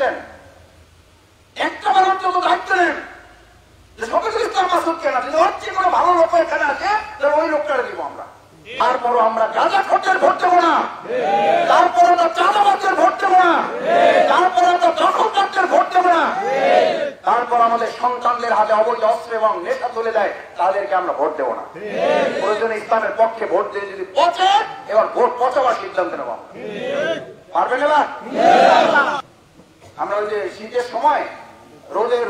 করছেন, একটা বার অন্তত দায়িত্ব নেন যে শফিকুল ইসলাম মাসুদ কেনা যদি হচ্ছে কোনো ভালো লোক এখানে আছে তাহলে ওই লোকটারে দিব আমরা। তারপরও আমরা গাঁজা খোঁজের ভোট দেবো না, তারপরে আমরা চাঁদাবাজের ভোট দেবো না, তারপরে আমরা দখলদারদের ভোট দেবো না, তারপর আমাদের সন্তানদের হাতে অবৈধ অস্ত্র এবং নেশা তুলে দেয় তাদেরকে আমরা ভোট দেবো না। প্রয়োজনে ইসলামের পক্ষে ভোট দিয়ে যদি পচে এবার ভোট পচাবার সিদ্ধান্ত নেব। পারবেন এবার? আমরা ওই যে শীতের সময়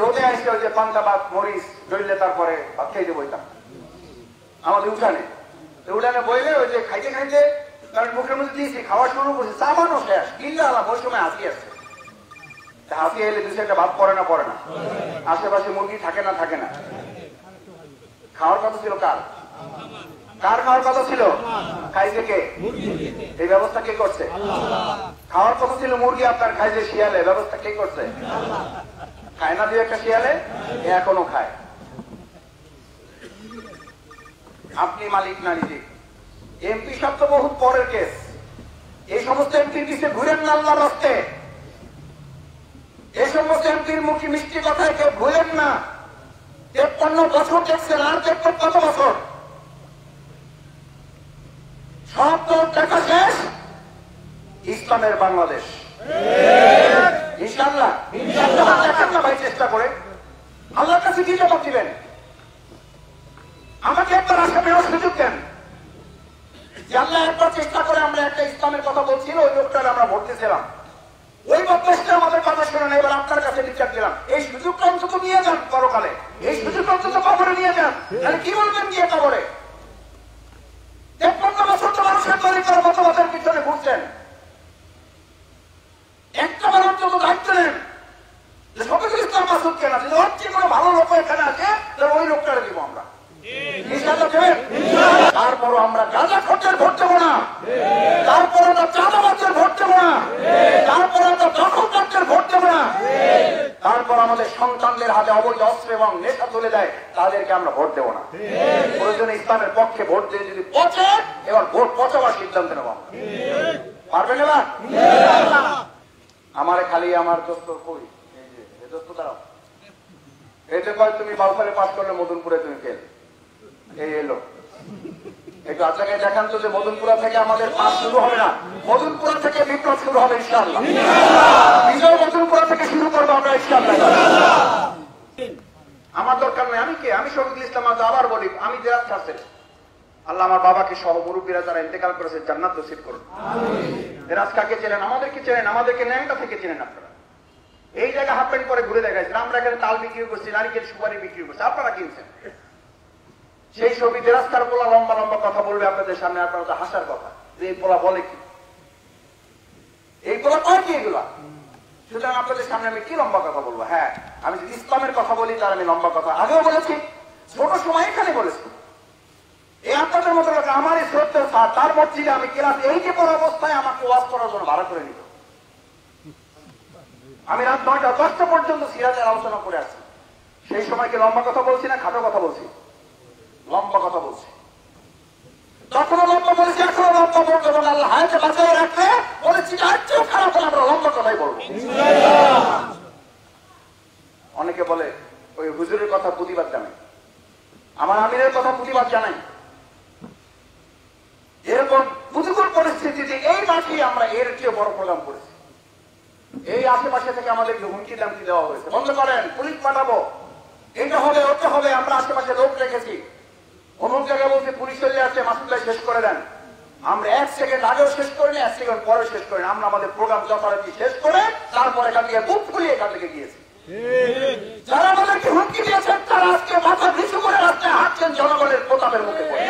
রোদে আসছে ওই যে পান্তা ভাত মরিচ জড়িলে তারপরে ভাত খাইতে বইতাম আমাদের উঠানে বইলে ওই যে খাইতে খাইতে কারণ মুখের মধ্যে দিয়েছি খাওয়া শুরু করছি, চাবানো শেষ কিনলে আলাম ওই সময় হাতি আসছে। হাতি এলে দু একটা ভাত পড়ে না, আশেপাশে মুরগি থাকে না খাওয়ার কথা ছিল কার খাওয়ার কথা ছিল? খাইছে কে? এই ব্যবস্থা কে করছে? খাওয়ার কথা ছিল মুরগি, আপনার খাইছে শিয়ালে, ব্যবস্থা কে করছে? খায় না দিয়ে একটা শিয়ালে এখনো খায়। আপনি মালিক না নিজে। এমপি সব তো বহুত পরের কেস। এই সমস্ত এমপির পিছিয়ে ঘুরেন না আল্লাহর রাস্তে। এই সমস্ত এমপির মুখে মিষ্টি কথায় কেউ ভুলেন না। 53 বছর দেখছেন, আর দেখবেন কত বছর? সব তো দেখা শেষ। ইসলামের বাংলাদেশ ইনশাআল্লাহ দেখেন না ভাই, চেষ্টা করে আল্লাহর কাছে কি জবাব দিবেন? আমাকে একবার আসামে সুযোগ দেন যে আল্লাহ একবার চেষ্টা করে আমরা একটা ইসলামের কথা বলছিল, ওই লোকটার আমরা ভোট দিয়েছিলাম, ওই বদমাশটা আমাদের কথা শুনে না, এবার আপনার কাছে বিচার দিলাম। এই সুযোগটা অন্তত নিয়ে যান পরকালে, এই সুযোগটা অন্তত কবরে নিয়ে যান। তাহলে কি বলবেন গিয়ে কবরে? 53 বছর তো মানুষের তৈরি করা মতবাদের পিছনে ঘুরছেন। একটা বার অন্তত দায়িত্ব নেন যে শফিকুল ইসলাম মাসুদ কেনা যদি হচ্ছে কোনো ভালো লোক এখানে আছে তাহলে ওই লোকটারে দিব আমরা। তারপরও আমরা গাঁজা খোঁজের ভোট দেবো না, তারপরে আমরা চাঁদাবাজের ভোট দেবো না, তারপরে আমরা দখলদারদের ভোট দেবো না, তারপর আমাদের সন্তানদের হাতে অবৈধ অস্ত্র এবং নেশা তুলে দেয় তাদেরকে আমরা ভোট দেবো না। প্রয়োজনে ইসলামের পক্ষে ভোট দিয়ে যদি পচে এবার ভোট পচাবার সিদ্ধান্ত নেব। পারবেন এবার? আমারে খালি আমার দোস্ত কই এই দোস্ত দাঁড়াও, এতে কয় তুমি বাউফারে পাস করলে মদনপুরে তুমি ফেল। এই এলো একটু আপনাকে দেখান তো যে মদনপুরা থেকে আমাদের পাস শুরু হবে না, মদনপুরা থেকে বিপ্লব শুরু হবে ইনশাআল্লাহ। বিজয় মদনপুরা থেকে শুরু করবো আমরা ইনশাআল্লাহ। আমার দরকার নেই, আমি কে? আমি শফিকুল ইসলাম। আবার বলি, আমি দেরাজ ছাড়ছেন, আল্লাহ আমার বাবাকে সহ মুরব্বীরা যারা ইন্তেকাল করেছে জান্নাত নসিব করুন। দেরাজ কাকে চেনেন? আমাদেরকে চেনেন, আমাদেরকে ন্যাংটা থেকে চেনেন আপনারা। এই জায়গা হাফ প্যান্ট করে ঘুরে দেখাইছেন, আমরা এখানে তাল বিক্রি করছি, নারিকেল সুপারি বিক্রি করছি, আপনারা কিনছেন। সেই ছবি দেরাজকার পোলা লম্বা লম্বা কথা বলবে আপনাদের সামনে, আপনারা তো হাসার কথা যে এই পোলা বলে কি, এই পোলা কয় কি এগুলা। সুতরাং আপনাদের সামনে আমি কি লম্বা কথা বলবো? হ্যাঁ, আমি যদি ইসলামের কথা বলি তার আমি লম্বা কথা আগেও বলেছি, ছোট সময় এখানে বলেছি। এই আপনাদের মতো লোক আমার এই শ্রদ্ধা স্যার, তার মসজিদে আমি ক্লাস 8-এ পড়া অবস্থায় আমাকে ওয়াজ করার জন্য ভাড়া করে নিত। আমি রাত 9টা 10টা পর্যন্ত সিরাজের আলোচনা করে আসছি। সেই সময়কে লম্বা কথা বলছি না খাটো কথা বলছি? লম্বা কথা বলছি। তখনও লম্বা বলেছি, এখনো লম্বা বলবো, এবং আল্লাহ হায়াতে বাঁচিয়ে রাখলে বলেছি আর চেয়েও খারাপ হলে আমরা লম্বা কথাই বলবো। অনেকে বলে ওই হুজুরের কথা প্রতিবাদ জানাই, আমার আমিরের কথা প্রতিবাদ জানাই। এরকম প্রতিকূল পরিস্থিতিতে এই মাঠে আমরা এর চেয়ে বড় প্রোগ্রাম করেছি। এই আশেপাশে থেকে আমাদেরকে হুমকি দামকি দেওয়া হয়েছে, বন্ধ করেন, পুলিশ পাঠাবো, এটা হবে ওটা হবে। আমরা আশেপাশে লোক রেখেছি, অমুক জায়গায় বলতে পুলিশ চলে আসছে, মাসুদ ভাই শেষ করে দেন। আমরা 1 সেকেন্ড আগেও শেষ করিনি, 1 সেকেন্ড পরে শেষ করিনি। আমরা আমাদের প্রোগ্রাম যথারীতি শেষ করে তারপর এখান থেকে বুক ফুলিয়ে এখান থেকে গিয়েছি। যারা আমাদেরকে হুমকি দিয়েছেন তারা আজকে মাথা নিচু করে রাস্তায় হাঁটছেন জনগণের প্রতাপের মুখে পড়ে।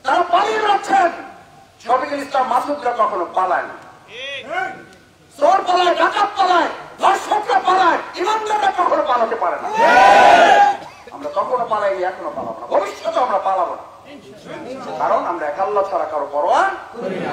তারা পালিয়ে যাচ্ছেন। শফিকুল ইসলাম মাসুদরা কখনো পালায় না। চোর পালায়, ডাকাত পালায়, ধর্ষকরা পালায়, ইমানদাররা কখনো পালাতে পারে না। আমরা কখনো পালাইনি, এখনো পালাবো না, ভবিষ্যতে আমরা পালাবো না, কারণ আমরা এক আল্লাহ ছাড়া কারো পরোয়া করি না।